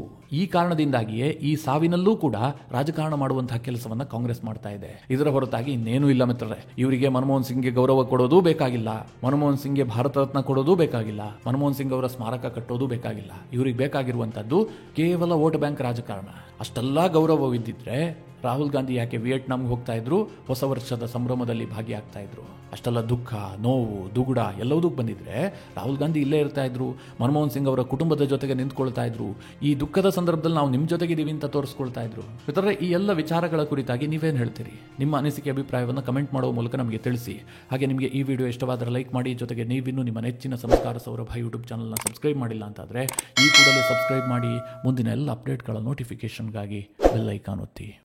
Speaker 1: ಈ ಕಾರಣದಿಂದಾಗಿಯೇ ಈ ಸಾವಿನಲ್ಲೂ ಕೂಡ ರಾಜಕಾರಣ ಮಾಡುವಂತಹ ಕೆಲಸವನ್ನ ಕಾಂಗ್ರೆಸ್ ಮಾಡ್ತಾ ಇದೆ. ಇದರ ಹೊರತಾಗಿ ಇನ್ನೇನೂ ಇಲ್ಲ ಮಿತ್ರರೇ. ಇವರಿಗೆ ಮನಮೋಹನ್ ಸಿಂಗ್ಗೆ ಗೌರವ ಕೊಡೋದು ಬೇಕಾಗಿಲ್ಲ, ಮನಮೋಹನ್ ಸಿಂಗ್ಗೆ ಭಾರತ ರತ್ನ ಕೊಡೋದು ಬೇಕಾಗಿಲ್ಲ, ಮನಮೋಹನ್ ಸಿಂಗ್ ಅವರ ಸ್ಮಾರಕ ಕಟ್ಟೋದು ಬೇಕಾಗಿಲ್ಲ. ಇವರಿಗೆ ಬೇಕಾಗಿರುವಂತದ್ದು ಕೇವಲ ವೋಟ್ ಬ್ಯಾಂಕ್ ರಾಜಕಾರಣ. ಅಷ್ಟೆಲ್ಲ ಗೌರವವಿದ್ದಿದ್ರೆ ರಾಹುಲ್ ಗಾಂಧಿ ಯಾಕೆ ವಿಯೆಟ್ನಾಂಗೆ ಹೋಗ್ತಾ ಇದ್ರು, ಹೊಸ ವರ್ಷದ ಸಂಭ್ರಮದಲ್ಲಿ ಭಾಗಿಯಾಗ್ತಾ ಇದ್ರು? ಅಷ್ಟೆಲ್ಲ ದುಃಖ, ನೋವು, ದುಗುಡ ಎಲ್ಲದಕ್ಕೂ ಬಂದಿದ್ರೆ ರಾಹುಲ್ ಗಾಂಧಿ ಇಲ್ಲೇ ಇರ್ತಾ ಇದ್ರು, ಮನಮೋಹನ್ ಸಿಂಗ್ ಅವರ ಕುಟುಂಬದ ಜೊತೆಗೆ ನಿಂತ್ಕೊಳ್ತಾ ಇದ್ರು. ಈ ದುಃಖದ ಸಂದರ್ಭದಲ್ಲಿ ನಾವು ನಿಮ್ಮ ಜೊತೆಗಿದ್ದೀವಿ ಅಂತ ತೋರಿಸ್ಕೊಳ್ತಾ ಇದ್ರು. ಮಿತ್ರರೇ, ಈ ಎಲ್ಲ ವಿಚಾರಗಳ ಕುರಿತಾಗಿ ನೀವೇನು ಹೇಳ್ತೀರಿ? ನಿಮ್ಮ ಅನಿಸಿಕೆ, ಅಭಿಪ್ರಾಯವನ್ನು ಕಮೆಂಟ್ ಮಾಡುವ ಮೂಲಕ ನಮಗೆ ತಿಳಿಸಿ. ಹಾಗೆ ನಿಮಗೆ ಈ ವಿಡಿಯೋ ಇಷ್ಟವಾದರೆ ಲೈಕ್ ಮಾಡಿ. ಜೊತೆಗೆ ನೀವಿನ್ನೂ ನಿಮ್ಮ ನೆಚ್ಚಿನ ಸಂಸ್ಕಾರ ಸೌರಭ ಯೂಟ್ಯೂಬ್ ಚಾನಲ್ನ ಸಬ್ಸ್ಕ್ರೈಬ್ ಮಾಡಿಲ್ಲ ಅಂತಾದರೆ ಈ ಕೂಡಲೇ ಸಬ್ಸ್ಕ್ರೈಬ್ ಮಾಡಿ. ಮುಂದಿನ ಎಲ್ಲ ಅಪ್ಡೇಟ್ಗಳ ನೋಟಿಫಿಕೇಶನ್ಗಾಗಿ ಬೆಲ್ ಐಕಾನ್ ಒತ್ತಿ.